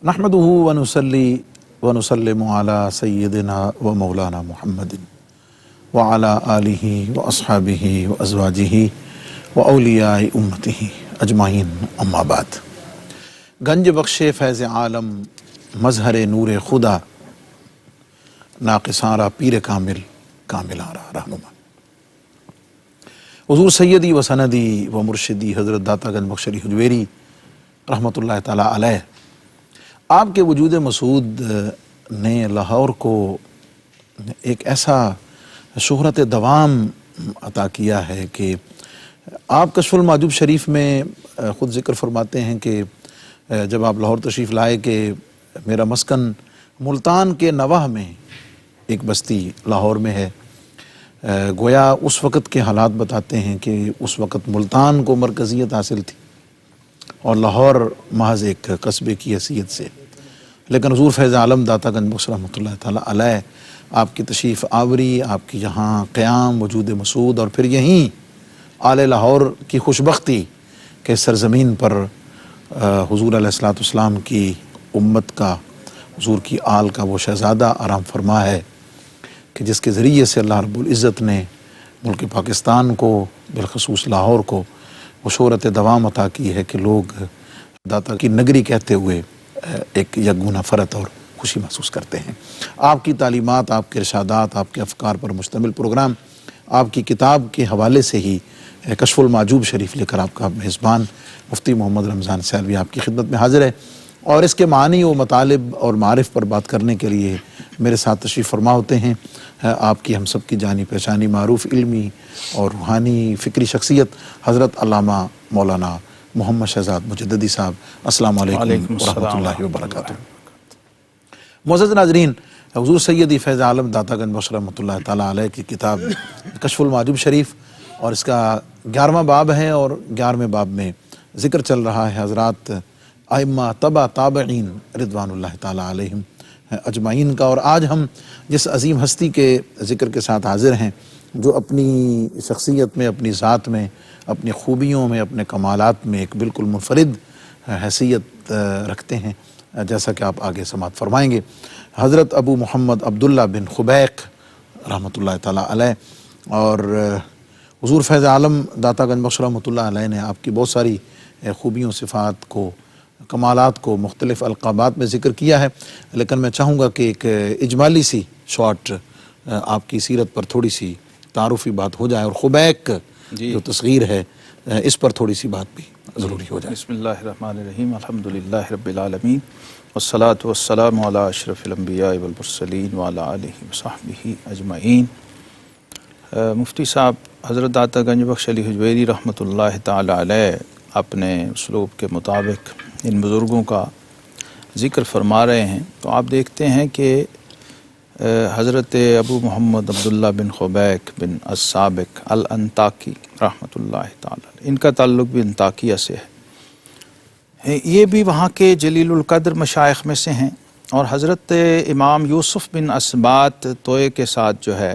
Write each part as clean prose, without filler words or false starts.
نحمدہ ونصلی ونسلم علی سیدنا و مولانا محمد وعلی آلہ واصحابہ وازواجہ واولیاء امتہ اجمعین، اما بعد۔ گنج بخش فیض عالم، مظہر نور خدا، ناقصاں پیر کامل، کامل آرا رہنما، حضور سیدی و سندی و مرشدی حضرت داتا گنج بخش علی حجویری رحمۃ اللہ تعالی علیہ، آپ کے وجود مسعود نے لاہور کو ایک ایسا شہرت دوام عطا کیا ہے کہ آپ کشف المحجوب شریف میں خود ذکر فرماتے ہیں کہ جب آپ لاہور تشریف لائے کہ میرا مسکن ملتان کے نواح میں ایک بستی لاہور میں ہے۔ گویا اس وقت کے حالات بتاتے ہیں کہ اس وقت ملتان کو مرکزیت حاصل تھی اور لاہور محض ایک قصبے کی حیثیت سے، لیکن حضور فیض عالم داتا گنج بخش رحمۃ اللہ تعالیٰ علیہ، آپ کی تشریف آوری، آپ کی یہاں قیام، وجود مسعود، اور پھر یہیں آل لاہور کی خوشبختی کہ سرزمین پر حضور علیہ الصلوۃ والسلام کی امت کا، حضور کی آل کا وہ شہزادہ آرام فرما ہے کہ جس کے ذریعے سے اللہ رب العزت نے ملک پاکستان کو، بالخصوص لاہور کو، وہ شہرت دوام عطا کی ہے کہ لوگ داتا کی نگری کہتے ہوئے ایک یکگونہ فرحت اور خوشی محسوس کرتے ہیں۔ آپ کی تعلیمات، آپ کے ارشادات، آپ کے افکار پر مشتمل پروگرام، آپ کی کتاب کے حوالے سے ہی کشف المحجوب شریف لے کر آپ کا میزبان مفتی محمد رمضان سیالوی آپ کی خدمت میں حاضر ہے، اور اس کے معنی و مطالب اور معارف پر بات کرنے کے لیے میرے ساتھ تشریف فرما ہوتے ہیں آپ کی ہم سب کی جانی پہچانی معروف علمی اور روحانی فکری شخصیت حضرت علامہ مولانا محمد شہزاد مجددی صاحب۔ السلام علیکم ورحمۃ اللہ وبرکاتہ۔ معزز ناظرین، حضور سیدی فیض عالم داتا گنج بخش رحمۃ اللہ تعالیٰ علیہ کی کتاب کشف المحجوب شریف، اور اس کا 11واں باب ہے، اور 11ویں باب میں ذکر چل رہا ہے حضرات ائمہ تبع تابعین رضوان اللہ تعالیٰ علیہم اجمعین کا۔ اور آج ہم جس عظیم ہستی کے ذکر کے ساتھ حاضر ہیں، جو اپنی شخصیت میں، اپنی ذات میں، اپنی خوبیوں میں، اپنے کمالات میں ایک بالکل منفرد حیثیت رکھتے ہیں، جیسا کہ آپ آگے سماعت فرمائیں گے، حضرت ابو محمد عبداللہ بن خبیق رحمۃ اللہ تعالیٰ علیہ۔ اور حضور فیض عالم داتا گنج بخش رحمۃ اللہ علیہ نے آپ کی بہت ساری خوبیوں، صفات کو، کمالات کو مختلف القابات میں ذکر کیا ہے، لیکن میں چاہوں گا کہ ایک اجمالی سی شارٹ آپ کی سیرت پر تھوڑی سی تعارفی بات ہو جائے، اور خبیق جو تصغیر ہے اس پر تھوڑی سی بات بھی ضروری ہو جائے۔ بسم اللہ الرحمن الرحیم، الحمدللہ رب العالمین، والصلاة والسلام علی اشرف الانبیاء والمرسلین وعلی آلہ وصحبہ اجمعین۔ مفتی صاحب حضرت داتا گنج بخش علی حجویری رحمۃ اللہ تعالی علیہ اپنے اسلوب کے مطابق ان بزرگوں کا ذکر فرما رہے ہیں، تو آپ دیکھتے ہیں کہ حضرت ابو محمد عبداللہ بن خبیق بن السابق الانطاکی رحمۃ اللہ تعالی علیہ، ان کا تعلق بھی انطاکیہ سے ہے، یہ بھی وہاں کے جلیل القدر مشائخ میں سے ہیں، اور حضرت امام یوسف بن اسبات طوئے کے ساتھ جو ہے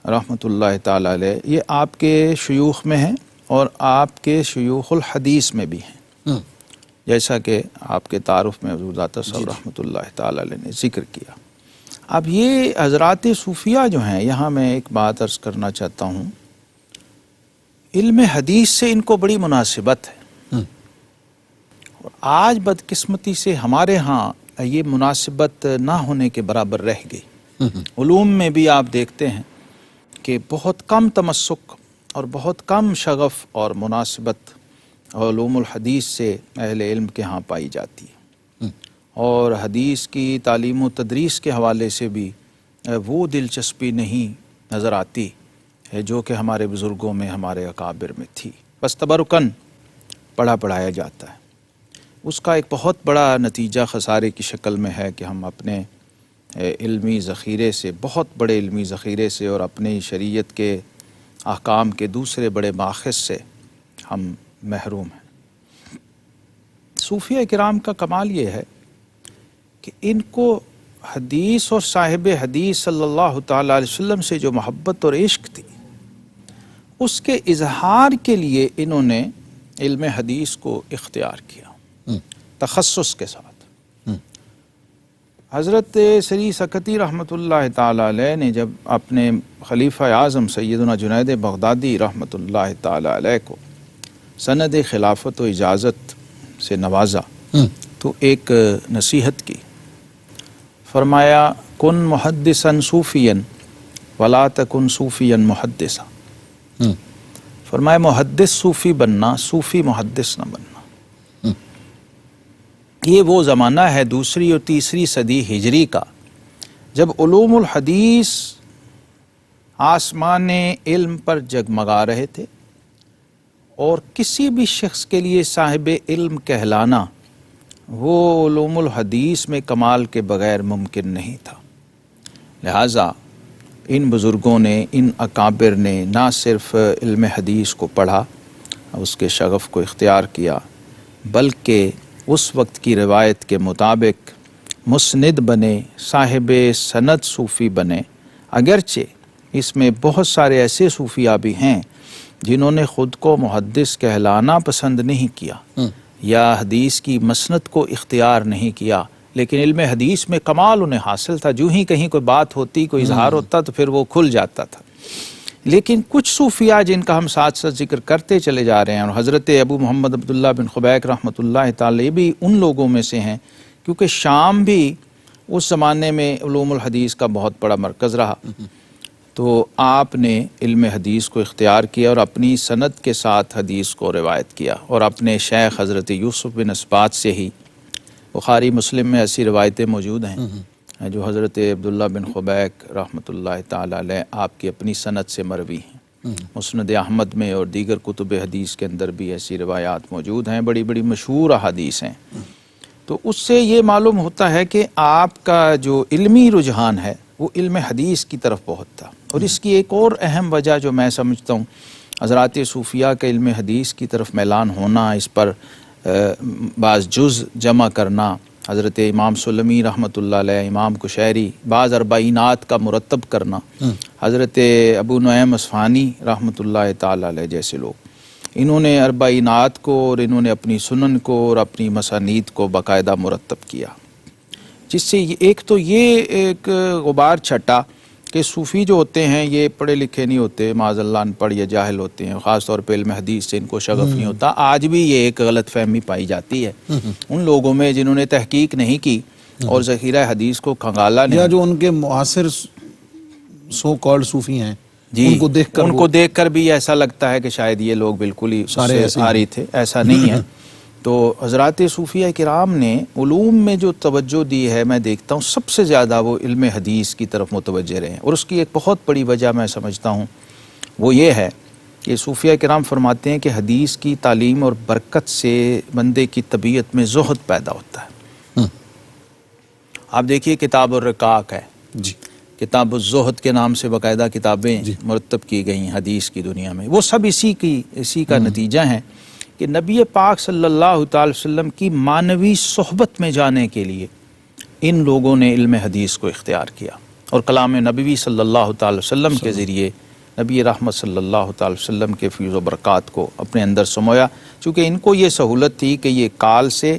رحمۃ اللہ تعالی علیہ، یہ آپ کے شیوخ میں ہیں اور آپ کے شیوخ الحدیث میں بھی ہیں، جیسا کہ آپ کے تعارف میں حضور داتا صاحب رحمۃ اللہ تعالی علیہ نے ذکر کیا۔ اب یہ حضرات صوفیہ جو ہیں، یہاں میں ایک بات عرض کرنا چاہتا ہوں، علم حدیث سے ان کو بڑی مناسبت ہے، اور آج بدقسمتی سے ہمارے ہاں یہ مناسبت نہ ہونے کے برابر رہ گئی۔ علوم میں بھی آپ دیکھتے ہیں کہ بہت کم تمسک اور بہت کم شغف اور مناسبت علوم الحدیث سے اہل علم کے ہاں پائی جاتی ہے، اور حدیث کی تعلیم و تدریس کے حوالے سے بھی وہ دلچسپی نہیں نظر آتی ہے جو کہ ہمارے بزرگوں میں، ہمارے اکابر میں تھی، بس تبرکن پڑھایا جاتا ہے۔ اس کا ایک بہت بڑا نتیجہ خسارے کی شکل میں ہے کہ ہم اپنے علمی ذخیرے سے، بہت بڑے علمی ذخیرے سے، اور اپنی شریعت کے احکام کے دوسرے بڑے ماخذ سے ہم محروم ہیں۔ صوفیہ کرام کا کمال یہ ہے کہ ان کو حدیث اور صاحب حدیث صلی اللہ تعالیٰ علیہ وسلم سے جو محبت اور عشق تھی، اس کے اظہار کے لیے انہوں نے علم حدیث کو اختیار کیا تخصص کے ساتھ، حضرت سری سکتی رحمۃ اللہ تعالی علیہ نے جب اپنے خلیفہ اعظم سیدنا جنید بغدادی رحمۃ اللہ تعالی علیہ کو سند خلافت و اجازت سے نوازا تو ایک نصیحت کی، فرمایا کن محدثا صوفیا ولا تکن صوفیا محدثا، فرمایا محدث صوفی بننا، صوفی محدث نہ بننا۔ یہ وہ زمانہ ہے دوسری اور تیسری صدی ہجری کا جب علوم الحدیث آسمان علم پر جگمگا رہے تھے، اور کسی بھی شخص کے لیے صاحب علم کہلانا وہ علوم الحدیث میں کمال کے بغیر ممکن نہیں تھا۔ لہٰذا ان بزرگوں نے، ان اکابر نے نہ صرف علم حدیث کو پڑھا، اس کے شغف کو اختیار کیا، بلکہ اس وقت کی روایت کے مطابق مسند بنے، صاحب سند صوفی بنے۔ اگرچہ اس میں بہت سارے ایسے صوفیاء بھی ہیں جنہوں نے خود کو محدث کہلانا پسند نہیں کیا یا حدیث کی مسند کو اختیار نہیں کیا، لیکن علم حدیث میں کمال انہیں حاصل تھا، جو ہی کہیں کوئی بات ہوتی، کوئی اظہار ہوتا تو پھر وہ کھل جاتا تھا۔ لیکن کچھ صوفیاء جن کا ہم ساتھ ساتھ ذکر کرتے چلے جا رہے ہیں، اور حضرت ابو محمد عبداللہ بن خبیک رحمۃ اللہ تعالی بھی ان لوگوں میں سے ہیں، کیونکہ شام بھی اس زمانے میں علوم الحدیث کا بہت بڑا مرکز رہا، تو آپ نے علم حدیث کو اختیار کیا اور اپنی سند کے ساتھ حدیث کو روایت کیا، اور اپنے شیخ حضرت یوسف بن اسبات سے ہی بخاری مسلم میں ایسی روایتیں موجود ہیں جو حضرت عبداللہ بن خبیک رحمۃ اللہ تعالی علیہ آپ کی اپنی سند سے مروی ہیں۔ مسند احمد میں اور دیگر کتب حدیث کے اندر بھی ایسی روایات موجود ہیں، بڑی بڑی مشہور احادیث ہیں۔ تو اس سے یہ معلوم ہوتا ہے کہ آپ کا جو علمی رجحان ہے وہ علم حدیث کی طرف بہت تھا، اور اس کی ایک اور اہم وجہ جو میں سمجھتا ہوں، حضرات صوفیاء کا علم حدیث کی طرف میلان ہونا، اس پر بعض جز جمع کرنا، حضرت امام سلمی رحمۃ اللہ علیہ، امام کشیری، بعض اربعینات کا مرتب کرنا، حضرت ابو نعیم اصفہانی رحمۃ اللہ تعالی علیہ جیسے لوگ، انہوں نے اربعینات کو اور انہوں نے اپنی سنن کو اور اپنی مسانید کو باقاعدہ مرتب کیا، جس سے ایک تو یہ ایک غبار چھٹا کہ صوفی جو ہوتے ہیں یہ پڑھے لکھے نہیں ہوتے، معاذ اللہ ان پڑھ یا جاہل ہوتے ہیں، خاص طور پہ علم حدیث سے ان کو شغف نہیں ہوتا۔ آج بھی یہ ایک غلط فہمی پائی جاتی ہے ان لوگوں میں جنہوں نے تحقیق نہیں کی اور ذخیرہ حدیث کو کھنگالا نہیں، یا جو ان کے معاصر سو کالڈ صوفی ہیں جی ان کو دیکھ کر بھی ایسا لگتا ہے کہ شاید یہ لوگ بالکل ہی سارے آری تھے، ایسا نہیں ہے۔ تو حضرات صوفیہ کرام نے علوم میں جو توجہ دی ہے، میں دیکھتا ہوں سب سے زیادہ وہ علم حدیث کی طرف متوجہ رہے ہیں، اور اس کی ایک بہت بڑی وجہ میں سمجھتا ہوں وہ یہ ہے کہ صوفیہ کرام فرماتے ہیں کہ حدیث کی تعلیم اور برکت سے بندے کی طبیعت میں زہد پیدا ہوتا ہے۔ آپ دیکھیے کتاب الرقاق ہے جی، کتاب الزہد کے نام سے باقاعدہ کتابیں مرتب کی گئی ہیں حدیث کی دنیا میں، وہ سب اسی کا نتیجہ ہیں کہ نبی پاک صلی اللہ تعالی وسلم کی معنوی صحبت میں جانے کے لیے ان لوگوں نے علم حدیث کو اختیار کیا، اور کلام نبوی صلی اللہ تعالی وسلم کے ذریعے نبی رحمت صلی اللہ تعالی وسلم کے فیض و برکات کو اپنے اندر سمویا، چونکہ ان کو یہ سہولت تھی کہ یہ کال سے،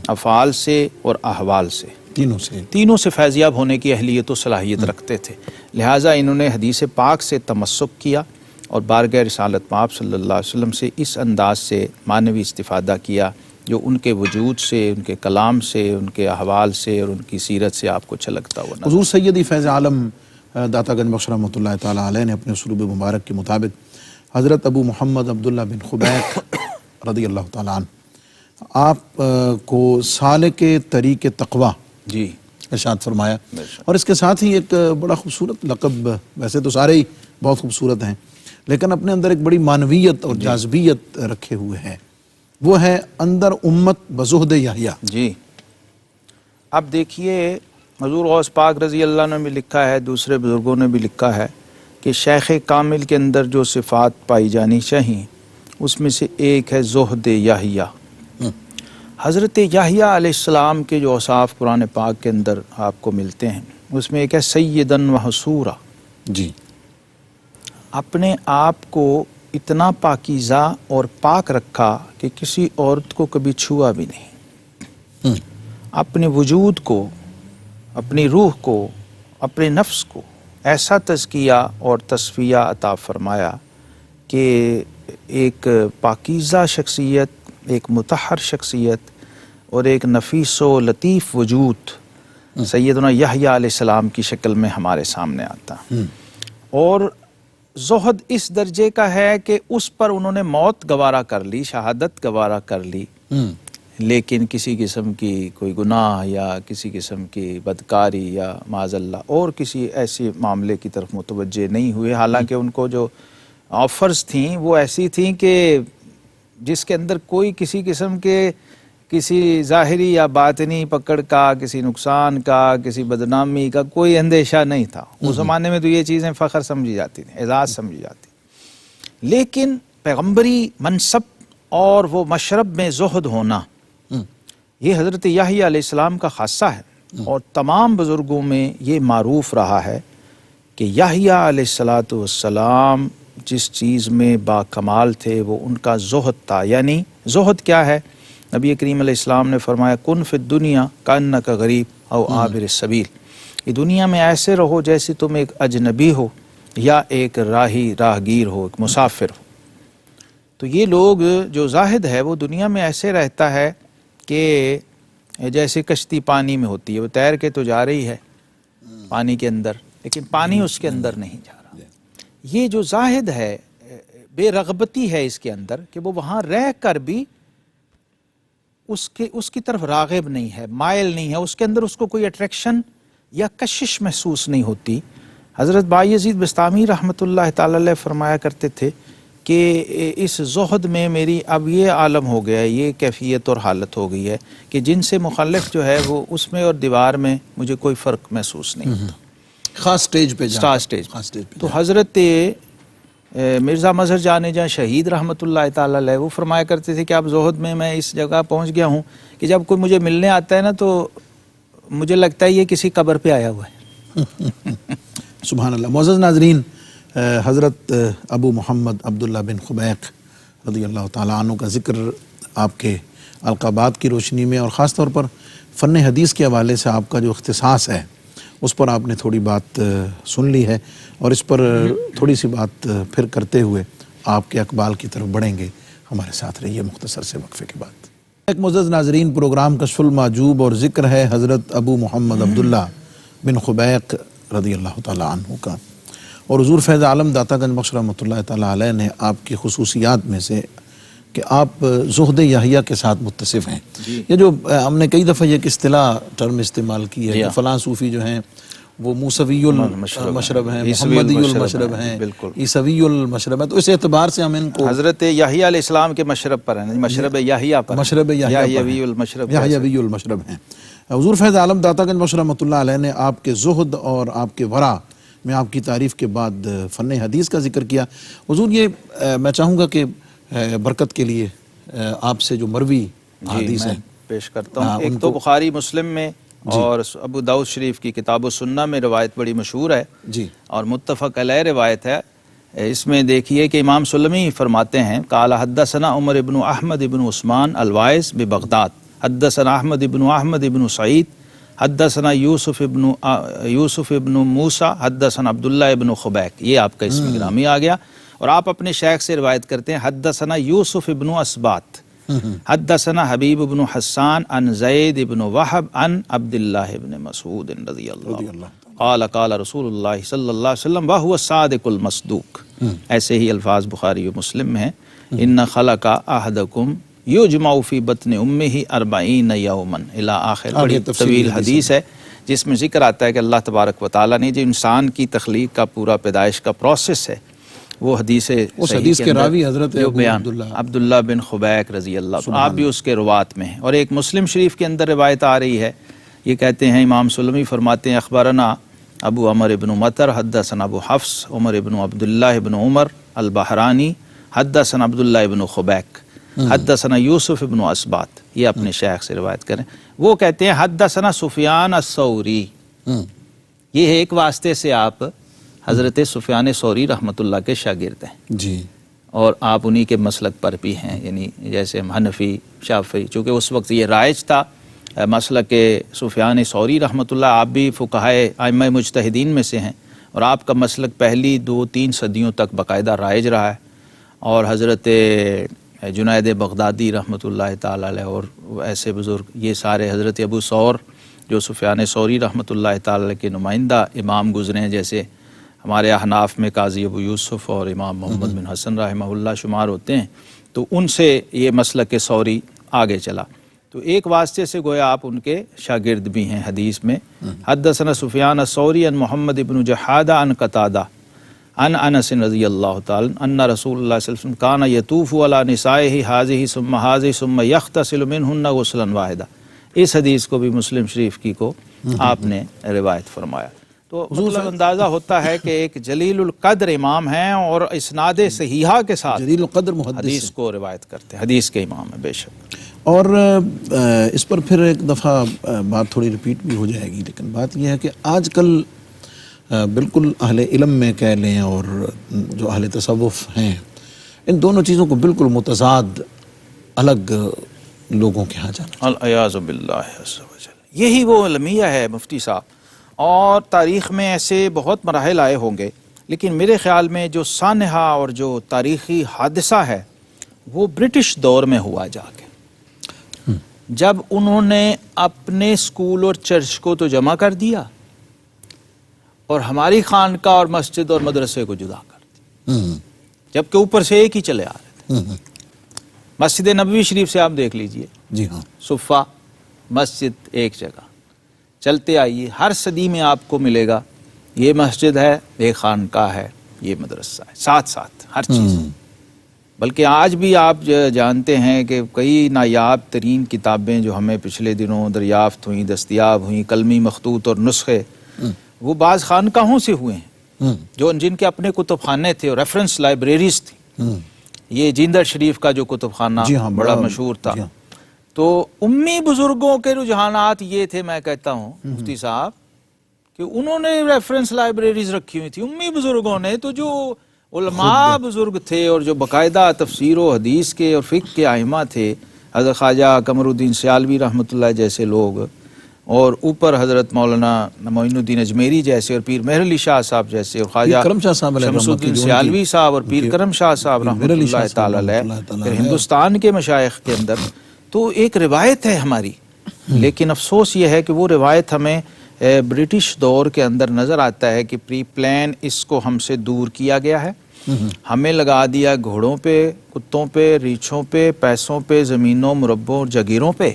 افعال سے اور احوال سے تینوں سے فیضیاب ہونے کی اہلیت و صلاحیت رکھتے تھے، لہٰذا انہوں نے حدیث پاک سے تمسک کیا اور بارگاہ رسالت پاک صلی اللہ علیہ وسلم سے اس انداز سے معنوی استفادہ کیا جو ان کے وجود سے، ان کے کلام سے، ان کے احوال سے اور ان کی سیرت سے آپ کو چھلکتا ہوا نظر۔ حضور سیدی فیض عالم داتا گنج بخش رحمۃ اللہ تعالی علیہ نے اپنے اسلوب مبارک کے مطابق حضرت ابو محمد عبداللہ بن خبیک رضی اللہ تعالیٰ عنہ آپ کو سالک طریق تقویٰ جی ارشاد فرمایا، اور اس کے ساتھ ہی ایک بڑا خوبصورت لقب، ویسے تو سارے ہی بہت خوبصورت ہیں لیکن اپنے اندر ایک بڑی معنویت اور جاذبیت رکھے ہوئے ہیں، وہ ہے اندر امت بزہد یحییٰ۔ جی، اب دیکھیے حضور غوث پاک رضی اللہ عنہ نے بھی لکھا ہے، دوسرے بزرگوں نے بھی لکھا ہے کہ شیخ کامل کے اندر جو صفات پائی جانی چاہیے اس میں سے ایک ہے زہد یحییٰ۔ حضرت یحییٰ علیہ السلام کے جو اوصاف قرآن پاک کے اندر آپ کو ملتے ہیں اس میں ایک ہے سیدن و حصورا، جی، اپنے آپ کو اتنا پاکیزہ اور پاک رکھا کہ کسی عورت کو کبھی چھوا بھی نہیں، اپنے وجود کو اپنی روح کو، اپنے نفس کو ایسا تزکیہ اور تصفیہ عطا فرمایا کہ ایک پاکیزہ شخصیت، ایک مطہر شخصیت اور ایک نفیس و لطیف وجود سیدنا یحییٰ علیہ السلام کی شکل میں ہمارے سامنے آتا، اور زہد اس درجے کا ہے کہ اس پر انہوں نے موت گوارا کر لی، شہادت گوارا کر لی، لیکن کسی قسم کی کوئی گناہ یا کسی قسم کی بدکاری یا معاذ اللہ اور کسی ایسے معاملے کی طرف متوجہ نہیں ہوئے، حالانکہ ان کو جو آفرز تھیں وہ ایسی تھیں کہ جس کے اندر کوئی کسی قسم کے کسی ظاہری یا باطنی پکڑ کا، کسی نقصان کا، کسی بدنامی کا کوئی اندیشہ نہیں تھا۔ اس زمانے میں تو یہ چیزیں فخر سمجھی جاتی تھیں، اعزاز سمجھی جاتی، لیکن پیغمبری منصب اور وہ مشرب میں زہد ہونا یہ حضرت یحییٰ علیہ السلام کا خاصہ ہے، اور تمام بزرگوں میں یہ معروف رہا ہے کہ یحییٰ علیہ السلام جس چیز میں باکمال تھے وہ ان کا زہد تھا۔ یعنی زہد کیا ہے؟ نبی کریم علیہ السلام نے فرمایا کن فی الدنیا کانک غریب او عابر السبیل، یہ دنیا میں ایسے رہو جیسے تم ایک اجنبی ہو یا ایک راہگیر ہو، ایک مسافر ہو۔ تو یہ لوگ جو زاہد ہے وہ دنیا میں ایسے رہتا ہے کہ جیسے کشتی پانی میں ہوتی ہے، وہ تیر کے تو جا رہی ہے پانی کے اندر، لیکن پانی اس کے اندر نہیں جا رہا۔ یہ جو زاہد ہے بے رغبتی ہے اس کے اندر کہ وہ وہاں رہ کر بھی اس کی طرف راغب نہیں ہے، مائل نہیں ہے، اس کے اندر اس کو کوئی اٹریکشن یا کشش محسوس نہیں ہوتی۔ حضرت بایزید بسطامی رحمۃ اللہ تعالی علیہ فرمایا کرتے تھے کہ اس زہد میں میری اب یہ عالم ہو گیا ہے، یہ کیفیت اور حالت ہو گئی ہے کہ جن سے مخالف جو ہے وہ اس میں اور دیوار میں مجھے کوئی فرق محسوس نہیں ہوتا، خاص سٹیج پہ سٹیج تو حضرت مرزا مظہر جان جہاں شہید رحمۃ اللہ تعالی علیہ وہ فرمایا کرتے تھے کہ اب زہد میں اس جگہ پہنچ گیا ہوں کہ جب کوئی مجھے ملنے آتا ہے نا تو مجھے لگتا ہے یہ کسی قبر پہ آیا ہوا ہے۔ سبحان اللہ۔ معزز ناظرین، حضرت ابو محمد عبداللہ بن خبیق رضی اللہ تعالیٰ عنہ کا ذکر آپ کے القابات کی روشنی میں اور خاص طور پر فن حدیث کے حوالے سے آپ کا جو اختصاص ہے اس پر آپ نے تھوڑی بات سن لی ہے، اور اس پر تھوڑی سی بات پھر کرتے ہوئے آپ کے اقبال کی طرف بڑھیں گے۔ ہمارے ساتھ رہیے مختصر سے وقفے کے بعد۔ ایک معزز ناظرین، پروگرام کشف المعجوب اور ذکر ہے حضرت ابو محمد عبداللہ بن خبیق رضی اللہ تعالیٰ عنہ کا، اور حضور فیض عالم داتا گنج بخش رحمۃ اللہ تعالیٰ علیہ نے آپ کی خصوصیات میں سے کہ آپ زہد یحییٰ کے ساتھ متصف ہیں۔ یہ جو ہم نے کئی دفعہ یہ ایک اصطلاح ٹرم استعمال کی ہے کہ فلاں صوفی جو ہیں وہ موسوی المشرب ہیں، محمدی المشرب ہیں، عیسوی المشرب ہیں، تو اس اعتبار سے ہم ان کو حضرت یحییٰ علیہ السلام کے مشرب پر ہیں، مشرب یحییٰ پر، مشرب یحیوی المشرب، یحیوی المشرب ہیں۔ حضور فیض عالم داتا گنج بخش رحمۃ اللہ علیہ نے آپ کے زہد اور آپ کے ورع میں آپ کی تعریف کے بعد فن حدیث کا ذکر کیا۔ حضور یہ میں چاہوں گا کہ برکت کے لیے آپ سے جو مروی حدیث ہیں پیش کرتا ہوں۔ ایک تو بخاری مسلم میں اور ابو داؤد شریف کی کتاب السنہ میں روایت بڑی مشہور ہے جی، اور متفق علیہ روایت ہے۔ اس میں دیکھیے کہ امام سلمی فرماتے ہیں قال حدثنا عمر ابن احمد ابن عثمان الوائس ببغداد، حدثنا احمد ابن سعید، حدثنا یوسف ابن موسیٰ، حدثنا عبداللہ ابن خبیق۔ یہ آپ کا اسم گرامی آ گیا، اور آپ اپنے شیخ سے روایت کرتے ہیں حدثنا یوسف ابن اسبات، حدثنا حبیب ابن حسان عن زید ابن وہب عن عبداللہ ابن مسعود رضی اللہ قال قال رسول اللہ صلی اللہ علیہ وسلم وہو الصادق المصدوق۔ ایسے ہی الفاظ بخاری و مسلم میں ہیں، ان خلق احدکم یجمع فی بطن امہ 40 یوما الی آخر۔ بڑی طویل حدیث ہے جس میں ذکر آتا ہے کہ اللہ تبارک و تعالیٰ نے جو انسان کی تخلیق کا پورا پیدائش کا پروسیس ہے وہ حدیث کے راوی حضرت عبداللہ بن خبیق رضی اللہ عنہ، آپ بھی اس کے روات میں ہیں۔ اور ایک مسلم شریف کے اندر روایت آ رہی ہے، یہ کہتے ہیں امام سلمی فرماتے ہیں اخبرنا ابو عمر ابن مطر حدثنا ابو حفص عمر ابن عبداللہ ابن عمر البحرانی حدثنا عبداللہ ابن خبیق حدثنا یوسف ابن اسبات۔ یہ اپنے شیخ سے روایت کریں۔ وہ کہتے ہیں حدثنا سفیان الثوری، یہ ایک واسطے سے آپ حضرت سفیان ثوری رحمۃ اللہ کے شاگرد ہیں جی، اور آپ انہی کے مسلک پر بھی ہیں، یعنی جیسے ہم حنفی شافعی، چونکہ اس وقت یہ رائج تھا مسلک سفیان ثوری رحمۃ اللہ، آپ بھی فقہائے ائمہ مجتہدین میں سے ہیں، اور آپ کا مسلک پہلی 2-3 صدیوں تک باقاعدہ رائج رہا ہے، اور حضرت جنید بغدادی رحمۃ اللہ تعالی علیہ اور ایسے بزرگ، یہ سارے حضرت ابو ثور جو سفیان ثوری رحمۃ اللہ تعالی علیہ کے نمائندہ امام گزرے ہیں، جیسے ہمارے احناف میں قاضی ابو یوسف اور امام محمد بن حسن رحمہ اللہ شمار ہوتے ہیں، تو ان سے یہ مسلک ثوری آگے چلا، تو ایک واسطے سے گویا آپ ان کے شاگرد بھی ہیں حدیث میں۔ حدثنا سفیان الثوری عن محمد بن جحادہ عن قتادہ عن انس رضی اللہ تعالی ان رسول اللہ صلی اللہ علیہ وسلم کان یطوف علی نسائہ ہذہ ثم ہذہ ثم یغتسل منہن غسلا واحدا۔ اس حدیث کو بھی مسلم شریف کی کو آپ نے روایت فرمایا، تو مطلب اندازہ ہوتا ہے کہ ایک جلیل القدر امام ہیں اور اسناد صحیحہ کے ساتھ جلیل القدر محدث حدیث کو روایت کرتے ہیں، حدیث کے امام ہیں بے شک۔ اور اس پر پھر ایک دفعہ بات تھوڑی ریپیٹ بھی ہو جائے گی، لیکن بات یہ ہے کہ آج کل بالکل اہل علم میں کہہ لیں اور جو اہل تصوف ہیں، ان دونوں چیزوں کو بالکل متضاد الگ لوگوں کے ہاں جانا۔ العیاذ باللہ عز وجل، یہی وہ المیہ ہے مفتی صاحب، اور تاریخ میں ایسے بہت مراحل آئے ہوں گے، لیکن میرے خیال میں جو سانحہ اور جو تاریخی حادثہ ہے وہ برٹش دور میں ہوا جا کے، جب انہوں نے اپنے اسکول اور چرچ کو تو جمع کر دیا اور ہماری خانقاہ اور مسجد اور مدرسے کو جدا کر دیا، جبکہ اوپر سے ایک ہی چلے آ رہے تھے۔ مسجد نبوی شریف سے آپ دیکھ لیجئے، جی ہاں، صفہ مسجد ایک جگہ، چلتے آئیے ہر صدی میں آپ کو ملے گا یہ مسجد ہے، یہ خانقاہ ہے، یہ مدرسہ ہے، ساتھ ساتھ ہر چیز۔ بلکہ آج بھی آپ جانتے ہیں کہ کئی نایاب ترین کتابیں جو ہمیں پچھلے دنوں دریافت ہوئیں، دستیاب ہوئیں، قلمی مخطوط اور نسخے، وہ بعض خانقاہوں سے ہوئے ہیں جو جن کے اپنے کتب خانے تھے اور ریفرنس لائبریریز تھیں۔ یہ جیندر شریف کا جو کتب خانہ بڑا مشہور تھا، تو امی بزرگوں کے رجحانات یہ تھے، میں کہتا ہوں مفتی صاحب، کہ انہوں نے ریفرنس لائبریریز رکھی ہوئی تھی امی بزرگوں نے، تو جو علماء بزرگ تھے اور جو باقاعدہ تفسیر و حدیث کے اور فقہ کے ائمہ تھے، حضرت خواجہ قمر الدین سیالوی رحمۃ اللہ جیسے لوگ، اور اوپر حضرت مولانا معین الدین اجمیری جیسے، اور پیر مہر علی شاہ صاحب جیسے، اور خواجہ شمس الدین سیالوی صاحب اور پیر کرم شاہ صاحب رحمۃ اللہ تعالی علیہ، پھر ہندوستان کے مشائخ کے اندر تو ایک روایت ہے ہماری، لیکن افسوس یہ ہے کہ وہ روایت ہمیں برٹش دور کے اندر نظر آتا ہے کہ پری پلان اس کو ہم سے دور کیا گیا ہے، ہمیں لگا دیا گھوڑوں پہ، کتوں پہ، ریچھوں پہ، پیسوں پہ، زمینوں، مربوں اور جگیروں پہ،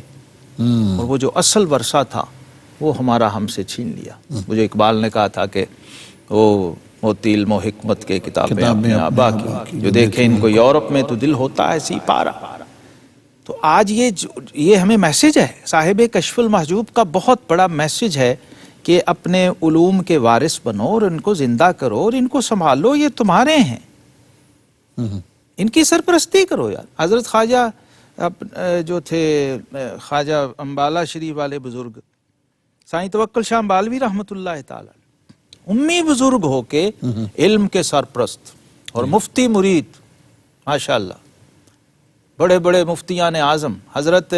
اور وہ جو اصل ورثہ تھا وہ ہمارا ہم سے چھین لیا۔ مجھے اقبال نے کہا تھا کہ وہ موتی علم و حکمت کے کتابیں اپنے آبا کی، جو دیکھیں ان کو یورپ میں تو دل ہوتا ہے سی پارا۔ تو آج یہ ہمیں میسج ہے، صاحب کشف المحجوب کا بہت بڑا میسج ہے کہ اپنے علوم کے وارث بنو اور ان کو زندہ کرو اور ان کو سنبھالو، یہ تمہارے ہیں، ان کی سرپرستی کرو یار۔ حضرت خواجہ جو تھے خواجہ امبالہ شریف والے بزرگ، سائیں توکل شاہ امبالوی رحمۃ اللہ تعالی، امی بزرگ ہو کے علم کے سرپرست اور مفتی مرید، ماشاءاللہ، بڑے بڑے مفتیان اعظم، حضرت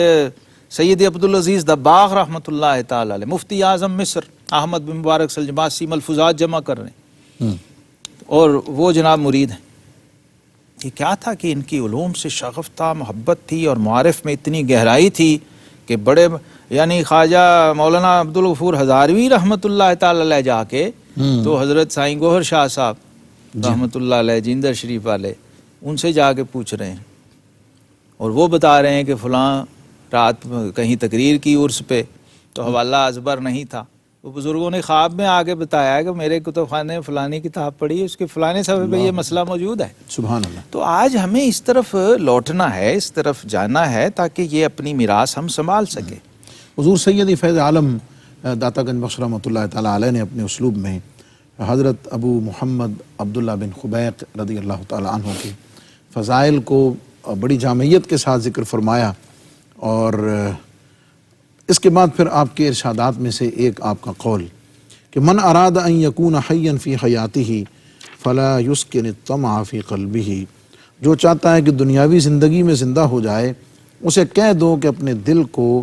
سید عبدالعزیز دباغ رحمۃ اللہ تعالی علیہ، مفتی اعظم مصر احمد بن مبارک سلجماسی ملفوظات جمع کر رہے ہیں، اور وہ جناب مرید ہیں۔ یہ کیا تھا کہ ان کی علوم سے شغف تھا، محبت تھی، اور معارف میں اتنی گہرائی تھی کہ بڑے، یعنی خواجہ مولانا عبدالغفور ہزاروی رحمۃ اللہ تعالی علیہ جا کے تو حضرت سائیں گوہر شاہ صاحب رحمۃ اللہ علیہ جیندر شریف والے، ان سے جا کے پوچھ رہے ہیں، اور وہ بتا رہے ہیں کہ فلاں رات کہیں تقریر کی عرس پہ، تو حوالہ ازبر نہیں تھا، وہ بزرگوں نے خواب میں آگے بتایا ہے کہ میرے کتب خانے میں فلانی کتاب پڑھی ہے، اس کے فلانے صفحے پہ یہ مسئلہ موجود ہے۔ سبحان اللہ۔ تو آج ہمیں اس طرف لوٹنا ہے، اس طرف جانا ہے، تاکہ یہ اپنی میراث ہم سنبھال سکیں۔ حضور سید فیض عالم داتا گنج بخش رحمۃ اللہ تعالی علیہ نے اپنے اسلوب میں حضرت ابو محمد عبداللہ بن خبیق رضی اللہ تعالی عنہ کے فضائل کو بڑی جامعیت کے ساتھ ذکر فرمایا، اور اس کے بعد پھر آپ کے ارشادات میں سے ایک آپ کا قول کہ من اراد ان یکون حیا فی حیاتہ فلا یسکن الطمع فی قلبہ، جو چاہتا ہے کہ دنیاوی زندگی میں زندہ ہو جائے اسے کہہ دو کہ اپنے دل کو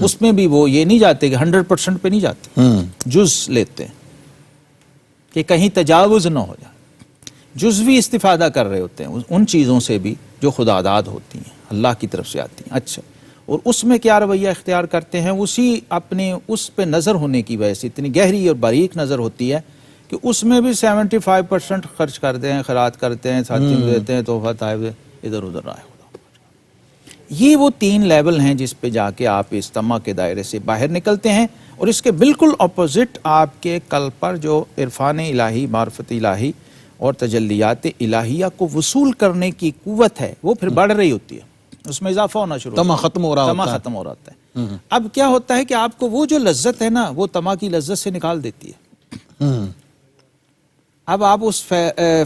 اس میں بھی وہ یہ نہیں جاتے کہ 100% پہ نہیں جاتے، جز لیتے ہیں کہ کہیں تجاوز نہ ہو جائے، جزوی استفادہ کر رہے ہوتے ہیں ان چیزوں سے بھی جو خدا داد ہوتی ہیں، اللہ کی طرف سے آتی ہیں۔ اچھا، اور اس میں کیا رویہ اختیار کرتے ہیں؟ اسی اپنے اس پہ نظر ہونے کی وجہ سے اتنی گہری اور باریک نظر ہوتی ہے کہ اس میں بھی 75% خرچ کرتے ہیں، خیرات کرتے ہیں، ساتھیوں کو دیتے ہیں، تحفہ تحائف ادھر ادھر رائے۔ یہ وہ 3 لیول ہیں جس پہ جا کے آپ اس طمع کے دائرے سے باہر نکلتے ہیں، اور اس کے بالکل اپوزٹ آپ کے قلب پر جو عرفان الہی، معرفت الہی اور تجلیات الہیہ کو وصول کرنے کی قوت ہے وہ پھر بڑھ رہی ہوتی ہے، اس میں اضافہ ہونا شروع طمع ختم ہو رہا ہوتا ہے، طمع ختم ہو رہا ہے۔ اب کیا ہوتا ہے کہ آپ کو وہ جو لذت ہے نا وہ طمع کی لذت سے نکال دیتی ہے۔ اب آپ اس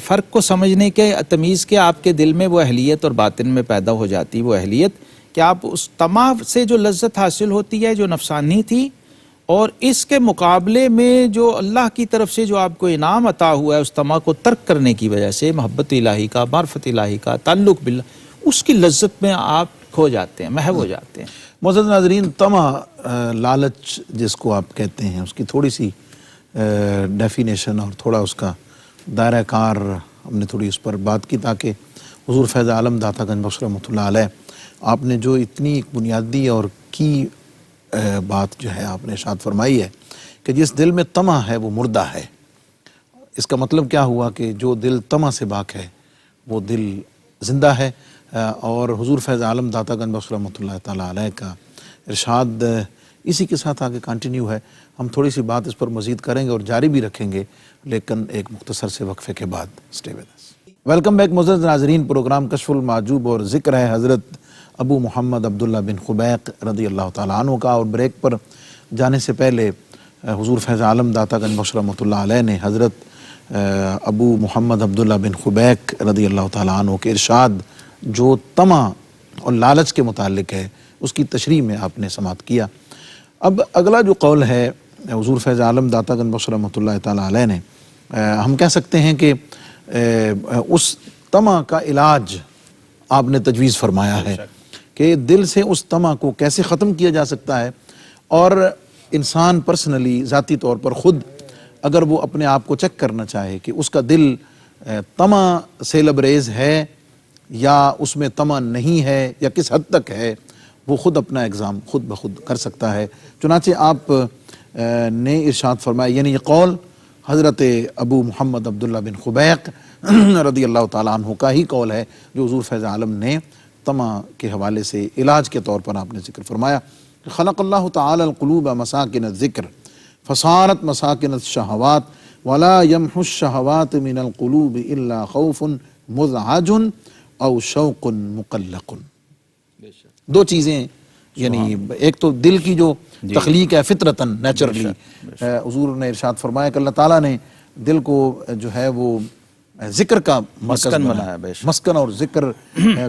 فرق کو سمجھنے کے، تمیز کے، آپ کے دل میں وہ اہلیت اور باطن میں پیدا ہو جاتی، وہ اہلیت کہ آپ اس طمع سے جو لذت حاصل ہوتی ہے جو نفسانی تھی، اور اس کے مقابلے میں جو اللہ کی طرف سے جو آپ کو انعام عطا ہوا ہے اس طمع کو ترک کرنے کی وجہ سے، محبت الہی کا، معرفت الہی کا، تعلق باللہ، اس کی لذت میں آپ کھو جاتے ہیں، محو ہو جاتے ہیں۔ معزز ناظرین، طمع، لالچ جس کو آپ کہتے ہیں، اس کی تھوڑی سی ڈیفینیشن اور تھوڑا اس کا دائرہ کار ہم نے تھوڑی اس پر بات کی، تاکہ حضور فیض عالم داتا گنج بخش رحمۃ اللہ علیہ آپ نے جو اتنی ایک بنیادی اور کی بات جو ہے آپ نے ارشاد فرمائی ہے کہ جس دل میں طمع ہے وہ مردہ ہے، اس کا مطلب کیا ہوا کہ جو دل طمع سے پاک ہے وہ دل زندہ ہے۔ اور حضور فیض عالم داتا گنج بخش رحمۃ اللہ تعالیٰ علیہ کا ارشاد اسی کے ساتھ آگے کنٹینیو ہے۔ ہم تھوڑی سی بات اس پر مزید کریں گے اور جاری بھی رکھیں گے، لیکن ایک مختصر سے وقفے کے بعد۔ Stay with us. Welcome back معزز ناظرین، پروگرام کشف المعجوب اور ذکر ہے حضرت ابو محمد عبداللہ بن خبیق رضی اللہ تعالیٰ عنہ کا، اور بریک پر جانے سے پہلے حضور فیض عالم داتا گنج بخش رحمۃ اللہ علیہ نے حضرت ابو محمد عبداللہ بن خبیق رضی اللہ تعالیٰ عنہ کے ارشاد جو طمع اور لالچ کے متعلق ہے اس کی تشریح میں آپ نے سماعت کیا۔ اب اگلا جو قول ہے حضور فیض عالم داتا گنج بخش رحمۃ اللہ تعالیٰ علیہ نے، ہم کہہ سکتے ہیں کہ اس طمع کا علاج آپ نے تجویز فرمایا ہے کہ دل سے اس طمع کو کیسے ختم کیا جا سکتا ہے، اور انسان پرسنلی ذاتی طور پر خود اگر وہ اپنے آپ کو چیک کرنا چاہے کہ اس کا دل طمع سے لبریز ہے یا اس میں طمع نہیں ہے یا کس حد تک ہے، وہ خود اپنا ایگزام خود بخود کر سکتا ہے۔ چنانچہ آپ نے ارشاد فرمایا، یعنی یہ قول حضرت ابو محمد عبداللہ بن خبیق رضی اللہ تعالیٰ عنہ کا ہی قول ہے جو حضور فیض عالم نے طمع کے حوالے سے علاج کے طور پر آپ نے ذکر فرمایا۔ خلق اللہ تعالی القلوب مساکن الذکر فصارت مساکن الشہوات ولا یمحو الشہوات من القلوب الا خوف مزعج او شوق مقلق۔ دو چیزیں، یعنی ایک تو دل کی جو تخلیق ہے فطرتاً نیچرلی، حضور نے ارشاد فرمایا کہ اللہ تعالیٰ نے دل کو جو ہے وہ ذکر کا مسکن بنایا، مسکن اور ذکر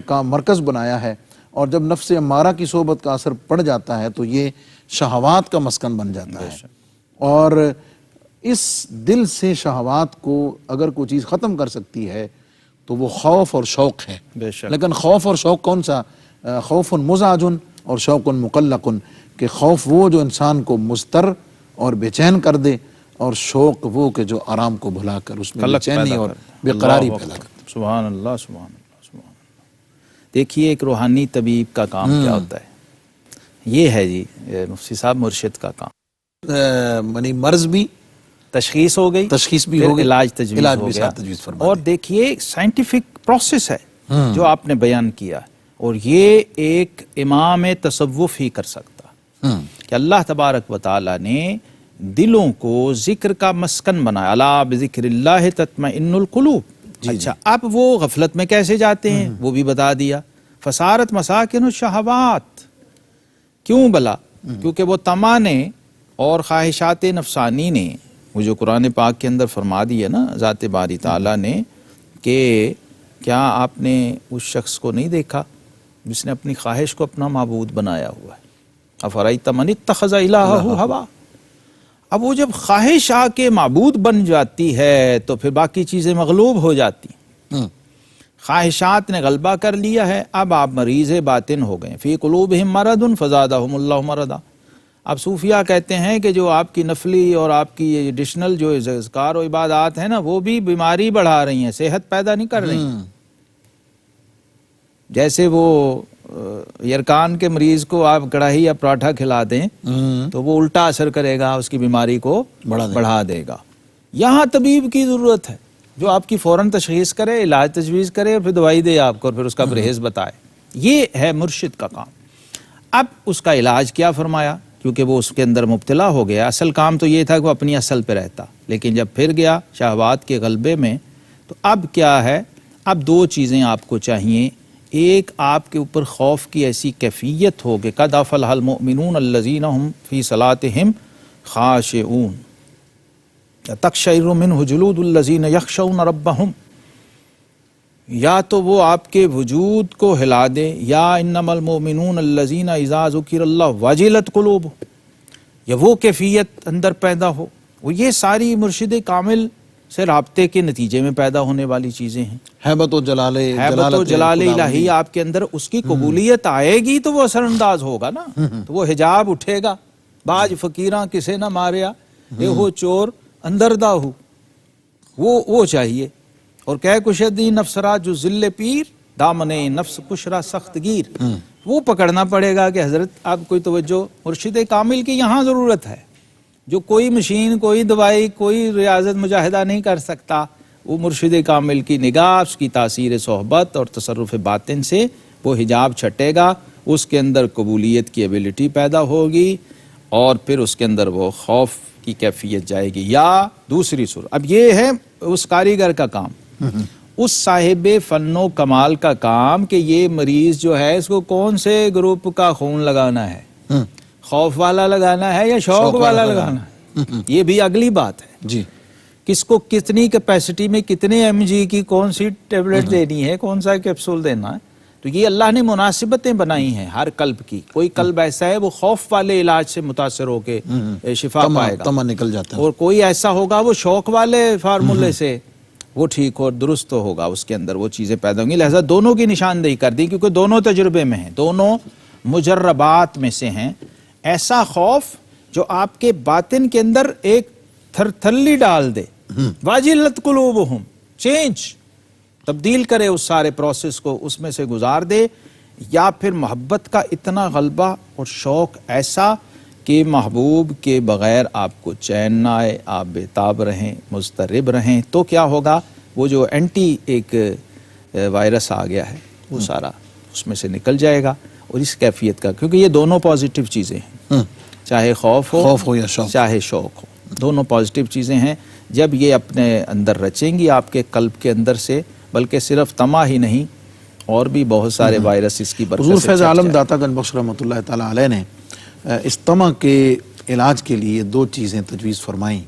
کا مرکز بنایا ہے، اور جب نفس امارہ کی صحبت کا اثر پڑ جاتا ہے تو یہ شہوات کا مسکن بن جاتا ہے، اور اس دل سے شہوات کو اگر کوئی چیز ختم کر سکتی ہے تو وہ خوف اور شوق ہے۔ لیکن خوف اور شوق کون سا؟ خوف مزعج اور شوق مقلق، کہ خوف وہ جو انسان کو مضطر اور بے چین کر دے، اور شوق وہ کہ جو آرام کو بھلا کر اس میں بے چینی اور بے قراری پیدا کر۔ سبحان اللہ، سبحان اللہ، سبحان اللہ۔ دیکھیے ایک روحانی طبیب کا کام کیا ہوتا ہے، یہ ہے جی مفتی صاحب مرشد کا کام، یعنی مرض بھی تشخیص ہو گئی، تشخیص بھی ہو گئی، علاج تجویز ہو گیا، اور دیکھیے سائنٹیفک پروسیس ہے جو آپ نے بیان کیا، اور یہ ایک امام تصوف ہی کر سکتا کہ اللہ تبارک و تعالی نے دلوں کو ذکر کا مسکن بنایا، الا بذکر اللہ تطمئن القلوب۔ اچھا، اب وہ غفلت میں کیسے جاتے ہیں وہ بھی بتا دیا، فصارت مساکن الشہوات۔ کیوں بلا؟ کیونکہ وہ طمع نے اور خواہشات نفسانی نے، وہ جو قرآن پاک کے اندر فرما دیا نا ذات باری تعالیٰ نے کہ کیا آپ نے اس شخص کو نہیں دیکھا جس نے اپنی خواہش کو اپنا معبود بنایا ہوا ہے، افرأیت من اتخذ الہہ ہوا۔ اب وہ جب خواہش آ کے معبود بن جاتی ہے تو پھر باقی چیزیں مغلوب ہو جاتی، خواہشات نے غلبہ کر لیا ہے، اب آپ مریض باطن ہو گئے، فی قلوبہم مرض فزادہم اللہ مرضا۔ اب صوفیہ کہتے ہیں کہ جو آپ کی نفلی اور آپ کی ایڈیشنل جو اذکار و عبادات ہیں نا، وہ بھی بیماری بڑھا رہی ہیں، صحت پیدا نہیں کر رہی ہیں۔ جیسے وہ یرکان کے مریض کو آپ کڑاہی یا پراٹھا کھلا دیں تو وہ الٹا اثر کرے گا، اس کی بیماری کو بڑھا دے گا۔ یہاں طبیب کی ضرورت ہے جو آپ کی فوراً تشخیص کرے، علاج تجویز کرے اور پھر دوائی دے آپ کو اور پھر اس کا پرہیز بتائے۔ یہ ہے مرشد کا کام۔ اب اس کا علاج کیا فرمایا؟ کیونکہ وہ اس کے اندر مبتلا ہو گیا، اصل کام تو یہ تھا کہ وہ اپنی اصل پہ رہتا، لیکن جب پھر گیا شہوات کے غلبے میں، تو اب کیا ہے؟ اب دو چیزیں آپ کو چاہیے۔ ایک، آپ کے اوپر خوف کی ایسی کیفیت ہو کہ قد افلح المؤمنون الذین هم فی صلاتهم خاشعون تقشعر منہ جلود الذین یخشون ربهم، یا تو وہ آپ کے وجود کو ہلا دے، یا انما المؤمنون الذین اذا ذکر اللہ وجلت قلوبهم، یا وہ کیفیت اندر پیدا ہو۔ وہ یہ ساری مرشد کامل سے رابطے کے نتیجے میں پیدا ہونے والی چیزیں ہیں۔ ہیبت و جلال الہی آپ کے اندر اس کی قبولیت آئے گی تو وہ اثر انداز ہوگا نا، تو وہ حجاب اٹھے گا۔ باج فقیراں کسے نہ ماریا، اے ہو چور اندر دا ہو، وہ چاہیے۔ اور کہ کشدی نفس را جو ذل پیر، دامن نفس کشرا سخت گیر، وہ پکڑنا پڑے گا کہ حضرت آپ کوئی توجہ، مرشد کامل کی یہاں ضرورت ہے، جو کوئی مشین، کوئی دوائی، کوئی ریاضت مجاہدہ نہیں کر سکتا۔ وہ مرشد کامل کی نگاہ، اس کی تاثیر صحبت اور تصرف باطن سے وہ حجاب چھٹے گا، اس کے اندر قبولیت کی ایبیلٹی پیدا ہوگی، اور پھر اس کے اندر وہ خوف کی کیفیت جائے گی۔ یا دوسری صورت، اب یہ ہے اس کاریگر کا کام، اس صاحب فن و کمال کا کام کہ یہ مریض جو ہے اس کو کون سے گروپ کا خون لگانا ہے، خوف والا لگانا ہے یا شوق والا لگانا ہے، یہ بھی اگلی بات ہے۔ جی، کس کو کتنی کیپیسٹی میں کتنے ایم جی کی کون سی ٹیبلٹ دینی ہے، کون سا کیپسول دینا ہے، تو یہ اللہ نے مناسبتیں بنائی ہیں ہر قلب کی۔ کوئی قلب ایسا ہے وہ خوف والے علاج سے متاثر ہو کے شفا پائے گا، تما نکل جاتا ہے، اور کوئی ایسا ہوگا وہ شوق والے فارمولے سے وہ ٹھیک اور درست ہوگا، اس کے اندر وہ چیزیں پیدا ہوں گی۔ لہذا دونوں کی نشاندہی کر دی، کیونکہ دونوں تجربے میں ہیں، دونوں مجربات میں سے ہیں۔ ایسا خوف جو آپ کے باطن کے اندر ایک تھرلی ڈال دے، واجلت قلوبہم، چینج، تبدیل کرے اس سارے پروسیس کو، اس میں سے گزار دے، یا پھر محبت کا اتنا غلبہ اور شوق ایسا کہ محبوب کے بغیر آپ کو چین نہ آئے، آپ بےتاب رہیں، مضطرب رہیں، تو کیا ہوگا؟ وہ جو اینٹی ایک وائرس آ گیا ہے وہ سارا اس میں سے نکل جائے گا، اور اس کیفیت کا، کیونکہ یہ دونوں پازیٹیو چیزیں ہیں، چاہے خوف ہو یا شوق، چاہے شوق ہو، دونوں پازیٹیو چیزیں ہیں۔ جب یہ اپنے اندر رچیں گی آپ کے قلب کے اندر سے، بلکہ صرف طمع ہی نہیں، اور بھی بہت سارے وائرس اس کی برکت سے حضور فیض چھٹ عالم جائیں۔ داتا گنج بخش رحمۃ اللہ تعالی علیہ نے اس طمع کے علاج کے لیے دو چیزیں تجویز فرمائیں۔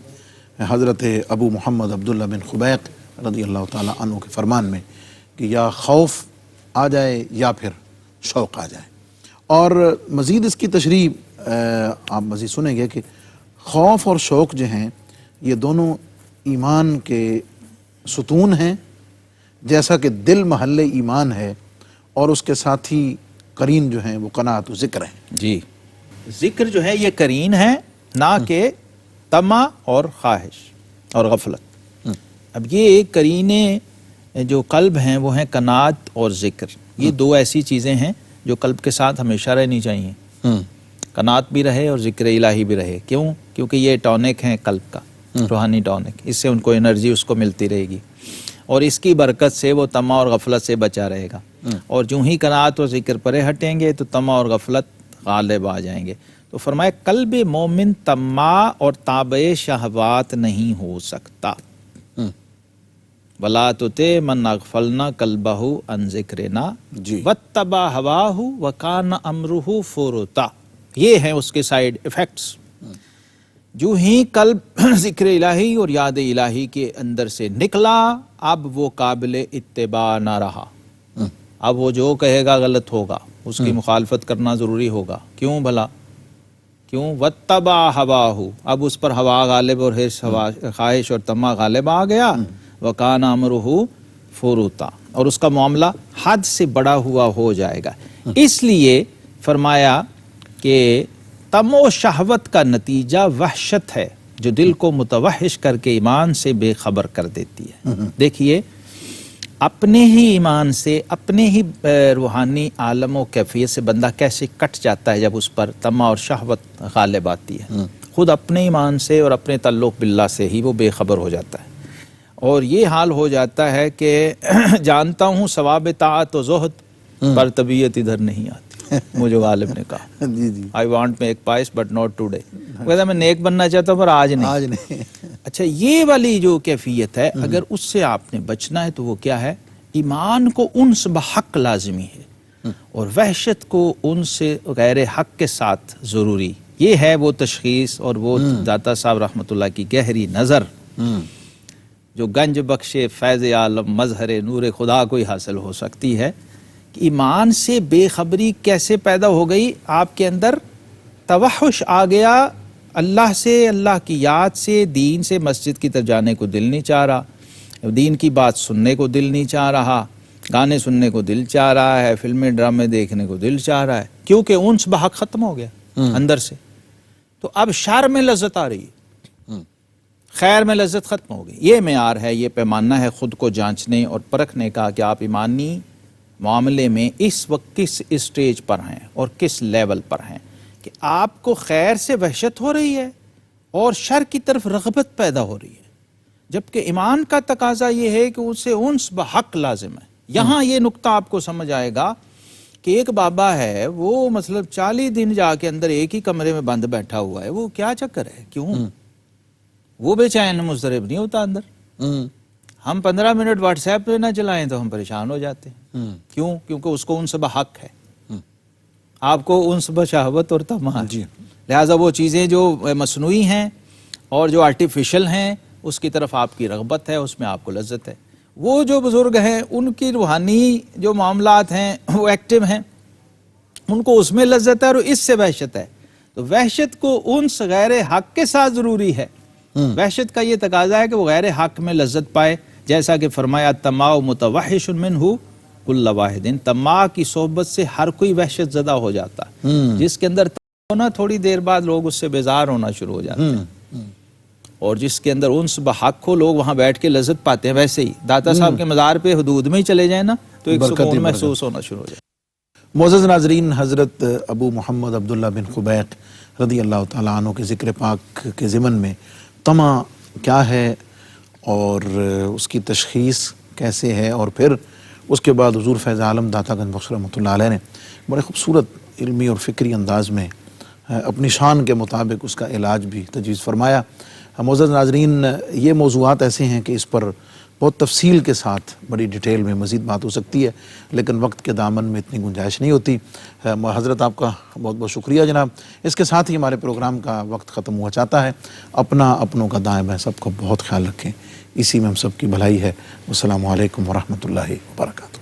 حضرت ابو محمد عبداللہ بن خبیق رضی اللہ تعالی عنہ کے فرمان میں کہ یا خوف آ جائے یا پھر شوق آ جائے، اور مزید اس کی تشریح آپ مزید سنیں گے کہ خوف اور شوق جو ہیں یہ دونوں ایمان کے ستون ہیں، جیسا کہ دل محل ایمان ہے، اور اس کے ساتھ ہی قرین جو ہیں وہ قناعت و ذکر ہیں۔ جی، ذکر جو ہے یہ قرین ہے، نہ کہ طمع اور خواہش اور غفلت۔ اب یہ قرینے جو قلب ہیں وہ ہیں قناعت اور ذکر، یہ دو ایسی چیزیں ہیں جو قلب کے ساتھ ہمیشہ رہنی چاہیے، قناعت بھی رہے اور ذکر الہی بھی رہے۔ کیوں؟ کیونکہ یہ ٹونک ہیں قلب کا، روحانی ٹونک، اس سے ان کو انرجی اس کو ملتی رہے گی، اور اس کی برکت سے وہ طمع اور غفلت سے بچا رہے گا، اور جو ہی قناعت اور ذکر پرے ہٹیں گے تو طمع اور غفلت غالب آ جائیں گے۔ تو فرمایا قلب مومن طماع اور تابع شہوات نہیں ہو سکتا۔ وَلَا تُطِعْ مَنْ أَغْفَلْنَا قَلْبَهُ عَنْ ذِكْرِنَا وَاتَّبَعَ هَوَاهُ وَكَانَ أَمْرُهُ فُرُطًا۔ یہ ہیں اس کے سائیڈ ایفیکٹس۔ جو ہی قلب ذکر الہی اور یاد الہی کے اندر سے نکلا، اب وہ قابل اتباع نہ رہا، اب وہ جو کہے گا غلط ہوگا، اس کی مخالفت کرنا ضروری ہوگا۔ کیوں بھلا؟ کیوں؟ وَاتَّبَعَ هَوَاهُ، اب اس پر ہوا غالب اور خواہش اور طمع غالب آ گیا، وَكَانَ أَمْرُهُ فُرُطًا، اور اس کا معاملہ حد سے بڑا ہوا ہو جائے گا۔ اس لیے فرمایا کہ تم و شہوت کا نتیجہ وحشت ہے جو دل کو متوحش کر کے ایمان سے بے خبر کر دیتی ہے۔ دیکھیے اپنے ہی ایمان سے، اپنے ہی روحانی عالم و کیفیت سے بندہ کیسے کٹ جاتا ہے جب اس پر طمع اور شہوت غالب آتی ہے۔ خود اپنے ایمان سے اور اپنے تعلق باللہ سے ہی وہ بے خبر ہو جاتا ہے، اور یہ حال ہو جاتا ہے کہ جانتا ہوں ثواب طاعت و زہد پر طبیعت ادھر نہیں آتی۔ مجھے غالب نے کہا جی جی، I want make pies but not today، کہتا میں نیک بننا چاہتا ہوں پر آج نہیں۔ اچھا یہ والی جو کیفیت ہے اگر اس سے آپ نے بچنا ہے تو وہ کیا ہے؟ ایمان کو انس بحق لازمی ہے، اور وحشت کو انس سے غیر حق کے ساتھ ضروری۔ یہ ہے وہ تشخیص اور وہ داتا صاحب رحمۃ اللہ کی گہری نظر جو گنج بخشے فیض عالم مظہر نور خدا کو ہی حاصل ہو سکتی ہے۔ کہ ایمان سے بے خبری کیسے پیدا ہو گئی؟ آپ کے اندر توحش آ گیا اللہ سے، اللہ کی یاد سے، دین سے، مسجد کی طرف جانے کو دل نہیں چاہ رہا، دین کی بات سننے کو دل نہیں چاہ رہا، گانے سننے کو دل چاہ رہا ہے، فلمیں ڈرامے دیکھنے کو دل چاہ رہا ہے، کیونکہ انس بحق ختم ہو گیا اندر سے۔ تو اب شر میں لذت آ رہی ہے، خیر میں لذت ختم ہو گئی۔ یہ معیار ہے، یہ پیمانہ ہے خود کو جانچنے اور پرکھنے کا کہ آپ ایمانی معاملے میں اس وقت کس اسٹیج پر ہیں اور کس لیول پر ہیں، کہ آپ کو خیر سے وحشت ہو رہی ہے اور شر کی طرف رغبت پیدا ہو رہی ہے، جبکہ ایمان کا تقاضا یہ ہے کہ اسے انس بحق لازم ہے۔ یہاں یہ نقطہ آپ کو سمجھ آئے گا کہ ایک بابا ہے، وہ مطلب 40 دن جا کے اندر ایک ہی کمرے میں بند بیٹھا ہوا ہے، وہ کیا چکر ہے؟ کیوں وہ بے چین مضطرب نہیں ہوتا اندر؟ ہم 15 منٹ واٹس ایپ پہ نہ چلائیں تو ہم پریشان ہو جاتے ہیں۔ کیوں؟ کیونکہ اس کو انس بحق ہے، آپ کو انس بشہوت اور طمع ہے۔ لہٰذا وہ چیزیں جو مصنوعی ہیں اور جو آرٹیفیشل ہیں اس کی طرف آپ کی رغبت ہے، اس میں آپ کو لذت ہے۔ وہ جو بزرگ ہیں ان کی روحانی جو معاملات ہیں وہ ایکٹیو ہیں، ان کو اس میں لذت ہے اور اس سے وحشت ہے۔ تو وحشت کو انس غیر حق کے ساتھ ضروری ہے۔ وحشت کا یہ تقاضا ہے کہ وہ غیر حق میں لذت پائے، جیسا کہ فرمایا طماع متوحش منہ کل واحد، طماع کی صحبت سے ہر کوئی وحشت زدہ ہو جاتا ہے۔ جس کے اندر ہونا تھوڑی دیر بعد لوگ اس سے بیزار ہونا شروع ہو جاتے ہیں، اور جس کے اندر انس بحق ہو لوگ وہاں بیٹھ کے لذت پاتے ہیں۔ ویسے ہی داتا صاحب کے مزار پہ حدود میں ہی چلے جائیں نا تو ایک سکون محسوس ہونا شروع ہو جائے۔ معزز ناظرین، حضرت ابو محمد عبداللہ بن خبیق رضی اللہ تعالیٰ عنہ کے ذکر پاک کے ضمن میں طمع کیا ہے اور اس کی تشخیص کیسے ہے، اور پھر اس کے بعد حضور فیض عالم داتا گنج بخش رحمۃ اللہ علیہ نے بڑے خوبصورت علمی اور فکری انداز میں اپنی شان کے مطابق اس کا علاج بھی تجویز فرمایا۔ معزز ناظرین، یہ موضوعات ایسے ہیں کہ اس پر بہت تفصیل کے ساتھ بڑی ڈیٹیل میں مزید بات ہو سکتی ہے، لیکن وقت کے دامن میں اتنی گنجائش نہیں ہوتی۔ حضرت آپ کا بہت بہت شکریہ جناب۔ اس کے ساتھ ہی ہمارے پروگرام کا وقت ختم ہوا چاہتا ہے۔ اپنا اپنوں کا دائیں بائیں سب کو بہت خیال رکھیں، اسی میں ہم سب کی بھلائی ہے۔ والسلام علیکم ورحمۃ اللہ وبرکاتہ۔